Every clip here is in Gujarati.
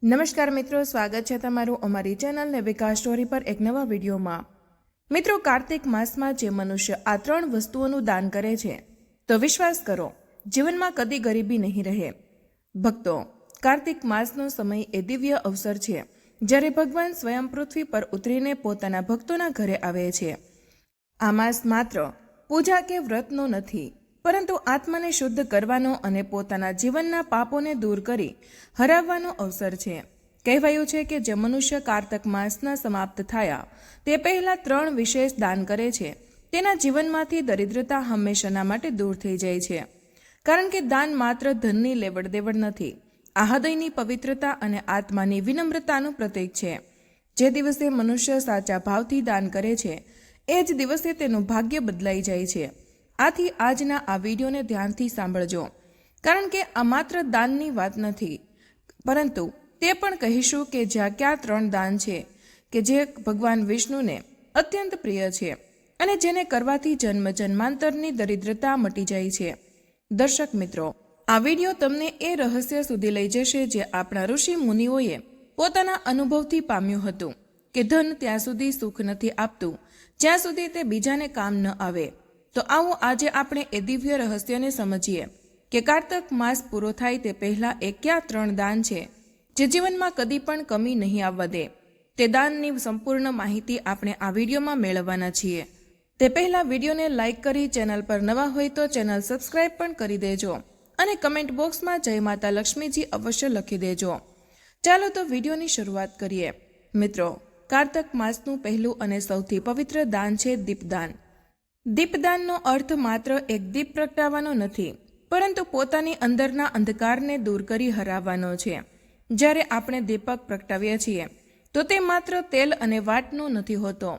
નમસ્કાર મિત્રો, સ્વાગત છે તમારું અમારી ચેનલ ને વિકાસ સ્ટોરી પર એક નવા વિડીયોમાં। મિત્રો, કાર્તિક માસમાં જે મનુષ્ય આ 3 વસ્તુઓનું દાન કરે છે તો વિશ્વાસ કરો જીવનમાં કદી ગરીબી નહીં રહે। ભક્તો, કાર્તિક માસનો સમય એ દિવ્ય અવસર છે જ્યારે ભગવાન સ્વયં પૃથ્વી પર ઉતરીને પોતાના ભક્તોના ઘરે આવે છે। આ માસ માત્ર પૂજા કે વ્રતનો નથી, પરંતુ આત્માને શુદ્ધ કરવાનો અને પોતાના જીવનના પાપોને દૂર કરી હરાવવાનો અવસર છે। કહેવાયું છે કે જે મનુષ્ય કાર્તક માસના સમાપ્ત થયા તે પહેલા 3 વિશેષ દાન કરે છે તેના જીવનમાંથી દરિદ્રતા હંમેશાના માટે દૂર થઈ જાય છે। કારણ કે દાન માત્ર ધનની લેવડ દેવડ નથી, આ હૃદયની પવિત્રતા અને આત્માની વિનમ્રતાનું પ્રતીક છે। જે દિવસે મનુષ્ય સાચા ભાવથી દાન કરે છે એ જ દિવસે તેનું ભાગ્ય બદલાઈ જાય છે। આથી આજના આ વિડીયોને ધ્યાનથી સાંભળજો, કારણ કે આ માત્ર દાનની વાત નથી, પરંતુ તે પણ કહીશું કે જ્યાં ક્યાં 3 દાન છે કે જે ભગવાન વિષ્ણુને અત્યંત પ્રિય છે અને જેને કરવાથી જન્મ જન્માંતરની દરિદ્રતા મટી જાય છે। દર્શક મિત્રો, આ વિડીયો તમને એ રહસ્ય સુધી લઈ જશે જે આપણા ઋષિ મુનિઓએ પોતાના અનુભવથી પામ્યું હતું કે ધન ત્યાં સુધી સુખ નથી આપતું જ્યાં સુધી તે બીજાને કામ ન આવે। તો આવો આજે આપણે એ દિવ્ય રહસ્યને સમજીએ કે કાર્તક માસ પૂરો થાય તે પહેલા એ ક્યાં 3 દાન છે જે જીવનમાં કદી પણ કમી નહીં આવવા દે। તે દાનની સંપૂર્ણ માહિતી આપણે આ વિડીયોમાં મેળવવાના છીએ। તે પહેલા વિડીયોને લાઇક કરી ચેનલ પર નવા હોય તો ચેનલ સબસ્ક્રાઇબ પણ કરી દેજો અને કમેન્ટ બોક્સમાં જય માતા લક્ષ્મીજી અવશ્ય લખી દેજો। ચાલો તો વિડીયોની શરૂઆત કરીએ। મિત્રો, કાર્તક માસનું પહેલું અને સૌથી પવિત્ર દાન છે દીપદાન। દીપદાનનો અર્થ માત્ર એક દીપ પ્રગટાવવાનો નથી, પરંતુ પોતાની અંદરના અંધકારને દૂર કરી હરાવવાનો છે। જ્યારે આપણે દીપક પ્રગટાવીએ છીએ તો તે માત્ર તેલ અને વાટનો નથી હોતો,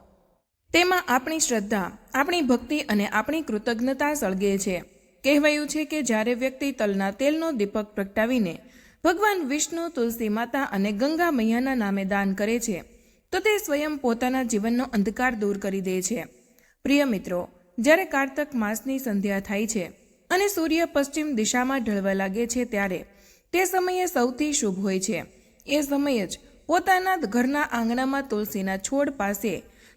તેમાં આપણી શ્રદ્ધા, આપણી ભક્તિ અને આપણી કૃતજ્ઞતા સળગે છે। કહેવાયું છે કે જ્યારે વ્યક્તિ તલના તેલનો દીપક પ્રગટાવીને ભગવાન વિષ્ણુ, તુલસી માતા અને ગંગા મૈયાના નામે દાન કરે છે તો તે સ્વયં પોતાના જીવનનો અંધકાર દૂર કરી દે છે। પ્રિય મિત્રો, જ્યારે કાર્તક માસની સંધ્યા થાય છે અને સૂર્ય પશ્ચિમ દિશામાં ઢળવા લાગે છે ત્યારે તે સમયે સૌથી શુભ હોય છે। એ સમયે જ પોતાના ઘરના આંગણામાં તુલસીના છોડ પાસે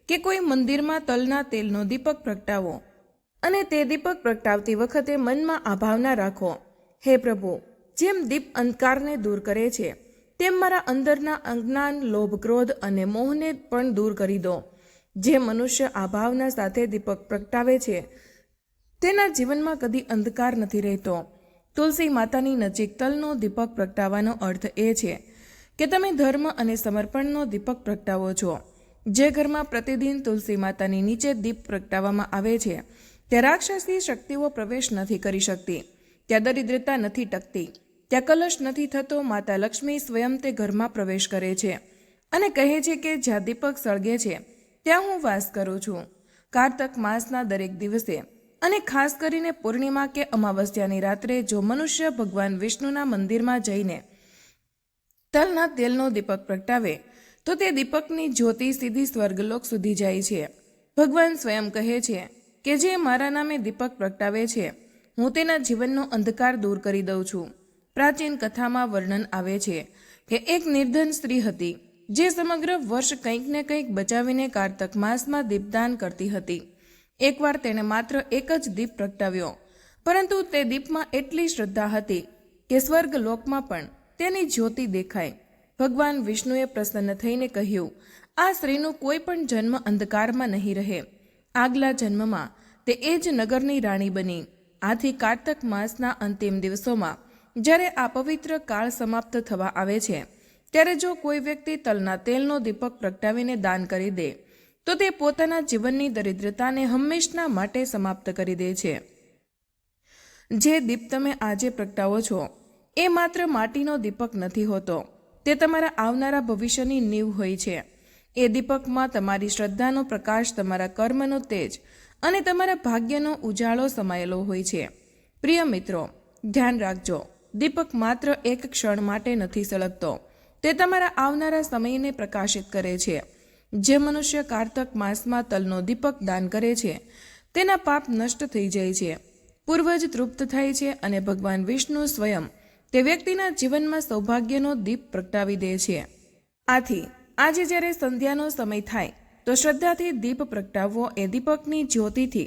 કે કોઈ મંદિરમાં તલના તેલનો દીપક પ્રગટાવો અને તે દીપક પ્રગટાવતી વખતે મનમાં આ ભાવના રાખો, હે પ્રભુ, જેમ દીપ અંધકારને દૂર કરે છે તેમ મારા અંદરના અજ્ઞાન, લોભ, ક્રોધ અને મોહને પણ દૂર કરી દો। જે મનુષ્ય આ ભાવના સાથે દીપક પ્રગટાવે છે તેના જીવનમાં કદી અંધકાર નથી રહેતો। તુલસી માતાની નજીક તલનો દીપક પ્રગટાવવાનો અર્થ એ છે કે તમે ધર્મ અને સમર્પણનો દીપક પ્રગટાવો છો। જે ઘરમાં પ્રતિદિન તુલસી માતાની નીચે દીપ પ્રગટાવવામાં આવે છે ત્યાં રાક્ષસી શક્તિઓ પ્રવેશ નથી કરી શકતી, ત્યાં દરિદ્રતા નથી ટકતી, ત્યાં કલશ નથી થતો। માતા લક્ષ્મી સ્વયં તે ઘરમાં પ્રવેશ કરે છે અને કહે છે કે જ્યાં દીપક સળગે છે ત્યાં હું વાસ કરું છું। કાર્તક માસના દરેક દિવસે અને ખાસ કરીને પૂર્ણિમા કે અમાવસ્યાની રાત્રે જો મનુષ્ય ભગવાન વિષ્ણુના મંદિરમાં જઈને તલના તેલનો દીપક પ્રગટાવે તો તે દીપકની જ્યોતિ સીધી સ્વર્ગલોક સુધી જાય છે। ભગવાન સ્વયં કહે છે કે જે મારા નામે દીપક પ્રગટાવે છે હું તેના જીવનનો અંધકાર દૂર કરી દઉં છું। પ્રાચીન કથામાં વર્ણન આવે છે કે એક નિર્ધન સ્ત્રી હતી જે સમગ્ર વર્ષ કંઈક ને કંઈક બચાવીને કાર્તક માસમાં દીપદાન કરતી હતી। એકવાર તેણે માત્ર એક જ દીપ પ્રગટાવ્યો, પરંતુ તે દીપમાં એટલી શ્રદ્ધા હતી કે સ્વર્ગ લોકમાં પણ તેની જ્યોતિ દેખાય। ભગવાન વિષ્ણુએ પ્રસન્ન થઈને કહ્યું, આ સ્ત્રીનું કોઈ પણ જન્મ અંધકારમાં નહીં રહે। આગલા જન્મમાં તે એ જ નગરની રાણી બની। આથી કાર્તક માસના અંતિમ દિવસોમાં જ્યારે આ પવિત્ર કાળ સમાપ્ત થવા આવે છે ત્યારે જો કોઈ વ્યક્તિ તલના તેલનો દીપક પ્રગટાવીને દાન કરી દે તો તે પોતાના જીવનની દરિદ્રતાને હંમેશના માટે સમાપ્ત કરી દે છે। જે દીપ તમે આજે પ્રગટાવો છો એ માત્ર માટીનો દીપક નથી હોતો, તે તમારા આવનારા ભવિષ્યની નીંવ હોય છે। એ દીપકમાં તમારી શ્રદ્ધાનો પ્રકાશ, તમારા કર્મનો તેજ અને તમારા ભાગ્યનો ઉજાળો સમાયેલો હોય છે। પ્રિય મિત્રો, ધ્યાન રાખજો, દીપક માત્ર એક ક્ષણ માટે નથી સળગતો, તે તમારા આવનારા સમયને પ્રકાશિત કરે છે। જે મનુષ્ય કાર્તક માસમાં તલનો દીપક દાન કરે છે તેના પાપ નષ્ટ થઈ જાય છે, પૂર્વજ તૃપ્ત થાય છે અને ભગવાન વિષ્ણુ સ્વયં તે વ્યક્તિના જીવનમાં સૌભાગ્યનો દીપ પ્રગટાવી દે છે. આથી આજે જ્યારે સંધ્યાનો સમય થાય તો શ્રદ્ધાથી દીપ પ્રગટાવવો એ દીપકની જ્યોતિથી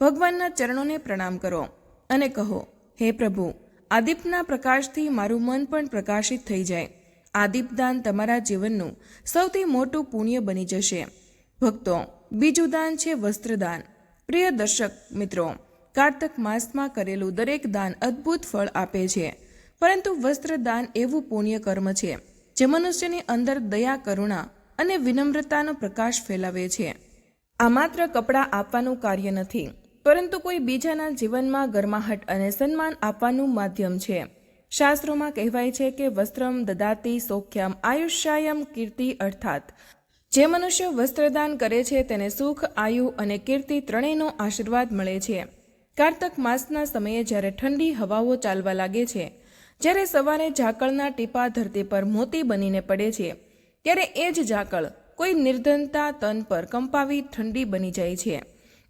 ભગવાનના ચરણોને પ્રણામ કરો અને કહો, હે પ્રભુ, આ દીપના પ્રકાશથી મારું મન પણ પ્રકાશિત થઈ જાય. આ દીપદાન તમારા જીવનનું સૌથી મોટું પુણ્ય બની જશે. ભક્તો, બીજું દાન છે વસ્ત્રદાન. પ્રિય દર્શક મિત્રો, કારતક માસમાં કરેલું દરેક દાન અદ્ભુત ફળ આપે છે, પરંતુ વસ્ત્રદાન એવું પુણ્ય કર્મ છે જે મનુષ્યની અંદર દયા, કરુણા અને વિનમ્રતાનો પ્રકાશ ફેલાવે છે. આ માત્ર કપડાં આપવાનું કાર્ય નથી, પરંતુ કોઈ બીજાના જીવનમાં ગરમાહટ અને સન્માન આપવાનું માધ્યમ છે. શાસ્ત્રોમાં કહેવાય છે કે વસ્ત્રમ દદાતિ સૌખ્યમ આયુષ્યાયમ કીર્તિ, અર્થાત જે મનુષ્ય વસ્ત્રદાન કરે છે તેને સુખ, આયુ અને કીર્તિ ત્રણેયનો આશીર્વાદ મળે છે. કારતક માસના સમયે જ્યારે ઠંડી હવાઓ ચાલવા લાગે છે, જ્યારે સવારે ઝાકળના ટીપા ધરતી પર મોતી બનીને પડે છે, ત્યારે એ જ ઝાકળ કોઈ નિર્ધનતા તન પર કંપાવી ઠંડી બની જાય છે.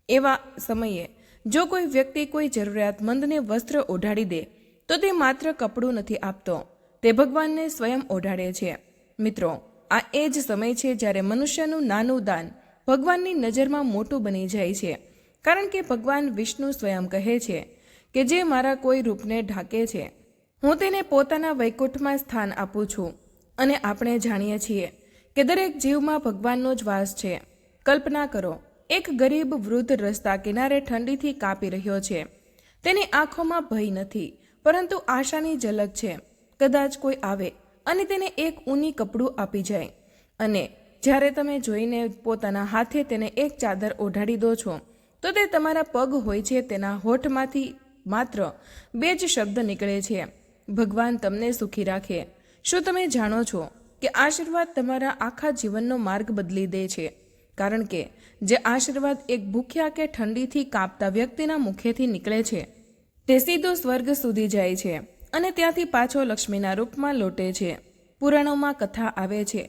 એવા સમયે જો કોઈ વ્યક્તિ કોઈ જરૂરિયાતમંદને વસ્ત્ર ઓઢાડી દે તો તે માત્ર કપડું નથી આપતો, તે ભગવાનને સ્વયં ઓઢાડે છે. મિત્રો, આ એ જ સમય છે જ્યારે મનુષ્યનું નાનું દાન ભગવાનની નજરમાં મોટું બની જાય છે, કારણ કે ભગવાન વિષ્ણુ સ્વયં કહે છે કે જે મારા કોઈ રૂપને ઢાંકે છે, હું તેને પોતાના વૈકુંઠમાં સ્થાન આપું છું. અને આપણે જાણીએ છીએ કે દરેક જીવમાં ભગવાનનો જ વાસ છે. કલ્પના કરો, એક ગરીબ વૃદ્ધ રસ્તા કિનારે ઠંડીથી કાપી રહ્યો છે. તેની આંખોમાં ભય નથી, પરંતુ આશાની ઝલક છે. કદાચ કોઈ આવે અને તેને એક ઊની કપડું આપી જાય, અને જ્યારે તમે જોઈને પોતાના હાથે તેને એક ચાદર ઓઢાડી દો છો તો તે તમારા પગ હોય છે તેના હોઠમાંથી માત્ર 2 જ શબ્દ નીકળે છે, ભગવાન તમને સુખી રાખે. શું તમે જાણો છો કે આશીર્વાદ તમારા આખા જીવનનો માર્ગ બદલી દે છે? કારણ કે જે આશીર્વાદ એક ભૂખ્યા કે ઠંડીથી કાપતા વ્યક્તિના મુખેથી નીકળે છે તે સીધો સ્વર્ગ સુધી જાય છે અને ત્યાંથી પાછો લક્ષ્મીના રૂપમાં લોટે છે. પુરાણોમાં કથા આવે છે,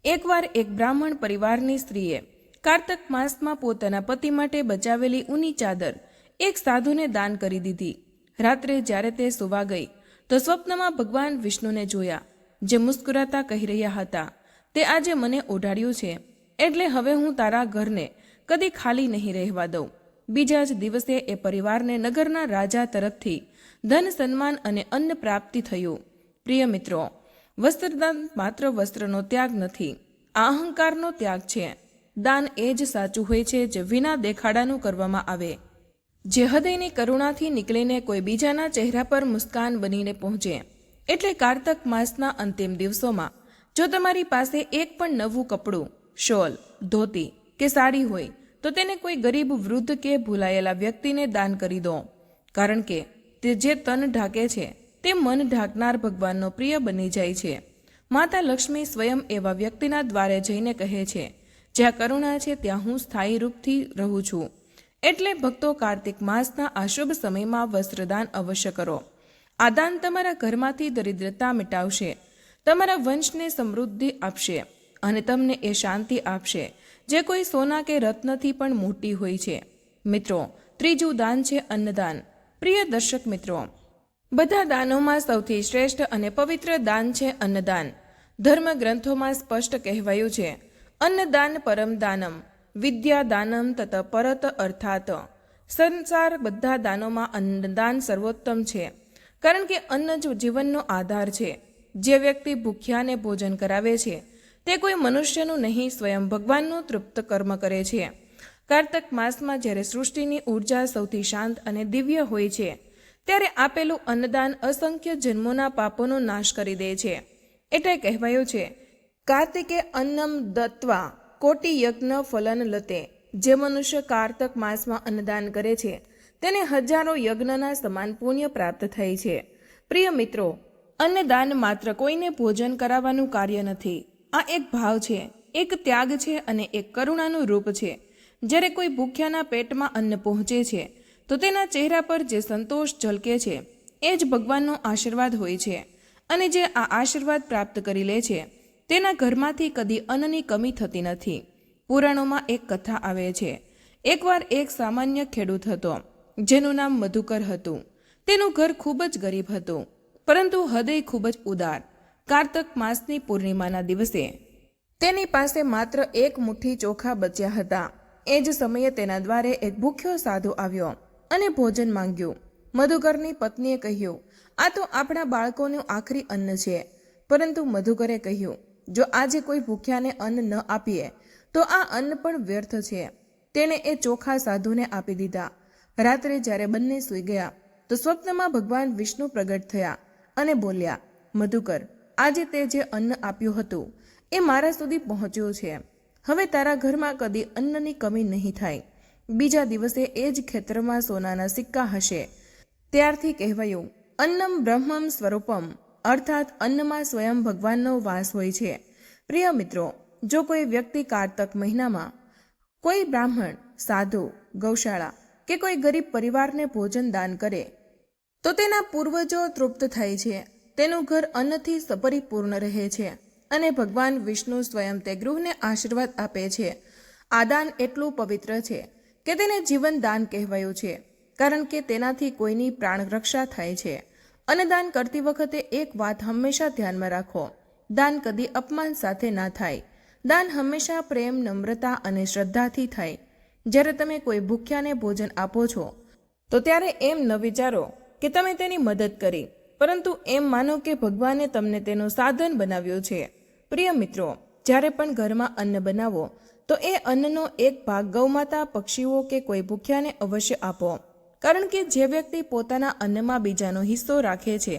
એકવાર એક બ્રાહ્મણ પરિવારની સ્ત્રીએ કારતક માસમાં પોતાના પતિ માટે બચાવેલી ઊની ચાદર એક સાધુને દાન કરી દીધી. રાત્રે જ્યારે તે સૂવા ગઈ તો સ્વપ્નમાં ભગવાન વિષ્ણુને જોયા, જે મુસ્કુરાતા કહી રહ્યા હતા, તે આજે મને ઓઢાડ્યું છે, એટલે હવે હું તારા ઘરને કદી ખાલી નહીં રહેવા દઉં. બીજા જ દિવસે એ પરિવારને નગરના રાજા તરફથી ધન, સન્માન અને અન્ન પ્રાપ્તિ થયું. પ્રિય મિત્રો, વસ્ત્રદાન માત્ર વસ્ત્રનો ત્યાગ નથી, આ અહંકારનો ત્યાગ છે. દાન એ જ સાચું હોય છે જે વિના દેખાડાનું કરવામાં આવે, જે હૃદયની કરુણાથી નીકળીને કોઈ બીજાના ચહેરા પર મુસ્કાન બનીને પહોંચે. એટલે કારતક માસના અંતિમ દિવસોમાં જો તમારી પાસે એક પણ નવું કપડું, શોલ, ધોતી કે સાડી હોય તો તેને કોઈ ગરીબ, વૃદ્ધ કે ભૂલાયેલા વ્યક્તિને દાન કરી દો, કારણ કે તે જે તન ઢાંકે છે તે મન ઢાંકનાર ભગવાનનો પ્રિય બની જાય છે. માતા લક્ષ્મી સ્વયં એવા વ્યક્તિના દ્વારે જઈને કહે છે, જ્યાં કરુણા છે ત્યાં હું સ્થાયી રૂપથી રહું છું. એટલે ભક્તો, કાર્તિક માસના આ શુભ સમયમાં વસ્ત્રદાન અવશ્ય કરો. આ દાન તમારા ઘરમાંથી દરિદ્રતા મિટાવશે, તમારા વંશને સમૃદ્ધિ આપશે અને તમને એ શાંતિ આપશે જે કોઈ સોના કે રત્નથી પણ મોટી હોય છે. મિત્રો, ત્રીજું દાન છે અન્નદાન. પ્રિય દર્શક મિત્રો, બધા દાનોમાં સૌથી શ્રેષ્ઠ અને પવિત્ર દાન છે અન્નદાન. ધર્મ ગ્રંથોમાં સ્પષ્ટ કહેવાયું છે, અન્નદાન પરમ દાનમ, વિદ્યા દાનમ તત પરત, અર્થાત સંસાર બધા દાનોમાં અન્નદાન સર્વોત્તમ છે, કારણ કે અન્ન જ જીવનનો આધાર છે. જે વ્યક્તિ ભૂખ્યાને ભોજન કરાવે છે તે કોઈ મનુષ્યનું નહીં, સ્વયં ભગવાનનું તૃપ્ત કર્મ કરે છે. કારતક માસમાં જ્યારે સૃષ્ટિની ઉર્જા સૌથી શાંત અને દિવ્ય હોય છે, ત્યારે આપેલું અન્નદાન અસંખ્ય જન્મોના પાપોનો નાશ કરી દે છે. એટલે કહેવાયું છે, કાર્તિકે અન્નમ દત્વા કોટી યજ્ઞ ફલન લતે. જે મનુષ્ય કારતક માસમાં અન્નદાન કરે છે તેને હજારો યજ્ઞના સમાન પુણ્ય પ્રાપ્ત થાય છે. પ્રિય મિત્રો, અન્નદાન માત્ર કોઈને ભોજન કરાવવાનું કાર્ય નથી, આ એક ભાવ છે, એક ત્યાગ છે અને એક કરુણાનું રૂપ છે. જ્યારે કોઈ ભૂખ્યાના પેટમાં અન્ન પહોંચે છે તો તેના ચહેરા પર જે સંતોષ ઝલકે છે એ જ ભગવાનનો આશીર્વાદ હોય છે. અને જે આ આશીર્વાદ પ્રાપ્ત કરી લે છે તેના ઘરમાંથી કદી અન્નની કમી થતી નથી. પુરાણોમાં એક કથા આવે છે, એકવાર એક સામાન્ય ખેડૂત હતો જેનું નામ મધુકર હતું. તેનું ઘર ખૂબ જ ગરીબ હતું પરંતુ હૃદય ખૂબ જ ઉદાર. કારતક માસની પૂર્ણિમાના દિવસે તેની પાસે માત્ર એક મુઠ્ઠી ચોખા બચ્યા હતા. એ જ સમયે તેના દ્વારે એક ભૂખ્યો સાધુ આવ્યો અને ભોજન માંગ્યું. મધુકરની પત્નીએ કહ્યું, આ તો આપણા બાળકોનું આખરી અન્ન છે. પરંતુ મધુકરે કહ્યું, જો આજે કોઈ ભૂખ્યાને અન્ન ન આપીએ તો આ અન્ન પણ વ્યર્થ છે. તેણે એ ચોખા સાધુને આપી દીધા. રાત્રે જ્યારે બંને સૂઈ ગયા તો સ્વપ્નમાં ભગવાન વિષ્ણુ પ્રગટ થયા અને બોલ્યા, મધુકર, આજે તે જે અન્ન આપ્યું હતું એ મારા સુધી પહોંચ્યું છે. હવે તારા ઘરમાં કદી અન્નની કમી નહીં થાય. બીજા દિવસે એ જ ખેતરમાં સોનાના સિક્કા હશે. ત્યારથી કહેવાયું, અન્નમ બ્રહ્મમ સ્વરૂપમ, અર્થાત અન્નમાં સ્વયં ભગવાનનો વાસ હોય છે. પ્રિય મિત્રો, જો કોઈ વ્યક્તિ કારતક મહિનામાં કોઈ બ્રાહ્મણ, સાધુ, ગૌશાળા કે કોઈ ગરીબ પરિવારને ભોજન દાન કરે તો તેના પૂર્વજો તૃપ્ત થાય છે. તેનું ઘર અન્નથી પરિપૂર્ણ રહે છે અને ભગવાન વિષ્ણુ સ્વયં તે ગૃહને આશીર્વાદ આપે છે. આ દાન એટલું પવિત્ર છે કે તેને જીવન દાન કહેવાયું છે, કારણ કે તેનાથી કોઈની પ્રાણ રક્ષા થાય છે. અન્નદાન કરતી વખતે એક વાત હંમેશા ધ્યાનમાં રાખો, દાન કદી અપમાન સાથે ના થાય. દાન હંમેશા પ્રેમ, નમ્રતા અને શ્રદ્ધાથી થાય. જ્યારે તમે કોઈ ભૂખ્યાને ભોજન આપો છો તો ત્યારે એમ ન વિચારો કે તમે તેની મદદ કરી, પરંતુ એમ માનો કે ભગવાને તમને તેનું સાધન બનાવ્યું છે. પ્રિય મિત્રો, જ્યારે પણ ઘરમાં અન્ન બનાવો તો એ અન્નનો એક ભાગ ગૌમાતા, પક્ષીઓ કે કોઈ ભૂખ્યાને અવશ્ય આપો, કારણ કે જે વ્યક્તિ પોતાના અન્નમાં બીજાનો હિસ્સો રાખે છે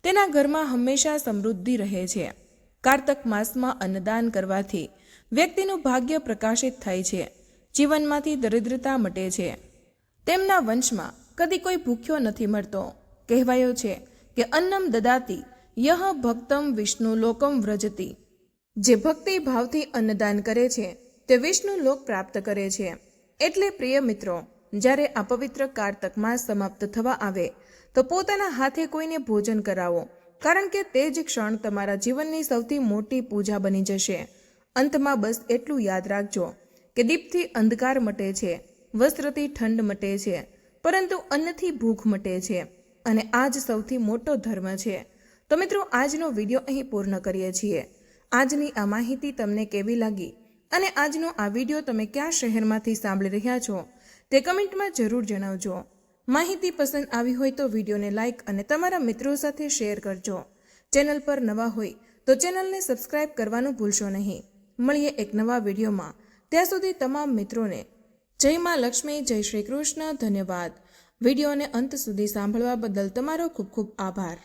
તેના ઘરમાં હંમેશા સમૃદ્ધિ રહે છે. કારતક માસમાં અન્નદાન કરવાથી વ્યક્તિનું ભાગ્ય પ્રકાશિત થાય છે, જીવનમાંથી દરિદ્રતા મટે છે. તેમના વંશમાં કદી કોઈ ભૂખ્યો નથી મળતો. કહેવાયો છે કે અન્નમ દદાતી યહ ભક્તમ વિષ્ણુ લોકમ વ્રજતી. જે ભક્તિ ભાવથી અન્નદાન કરે છે તે વિષ્ણુ લોક પ્રાપ્ત કરે છે. એટલે પ્રિય મિત્રો, જ્યારે આ પવિત્ર કારતક માસ સમાપ્ત થવા આવે તો પોતાના હાથે કોઈને ભોજન કરાવો, કારણ કે તે જ ક્ષણ તમારા જીવનની સૌથી મોટી પૂજા બની જશે. અંતમાં બસ એટલું યાદ રાખજો કે દીપથી અંધકાર મટે છે, વસ્ત્રથી ઠંડ મટે છે, પરંતુ અન્નથી ભૂખ મટે છે, અને આ જ સૌથી મોટો ધર્મ છે. તો મિત્રો, આજનો વિડીયો અહીં પૂર્ણ કરીએ છીએ. આજની આ માહિતી તમને કેવી લાગી અને આજનો આ વિડીયો તમે કયા શહેરમાંથી સાંભળી રહ્યા છો તે કમેન્ટમાં જરૂર જણાવજો. માહિતી પસંદ આવી હોય તો વિડીયોને લાઇક અને તમારા મિત્રો સાથે શેર કરજો. ચેનલ પર નવા હોય તો ચેનલને સબસ્ક્રાઇબ કરવાનું ભૂલશો નહીં. મળીએ એક નવા વિડીયોમાં. ત્યાં સુધી તમામ મિત્રોને જય માં લક્ષ્મી, જય શ્રી કૃષ્ણ. ધન્યવાદ. વિડીયોને અંત સુધી સાંભળવા બદલ તમારો ખૂબ ખૂબ આભાર.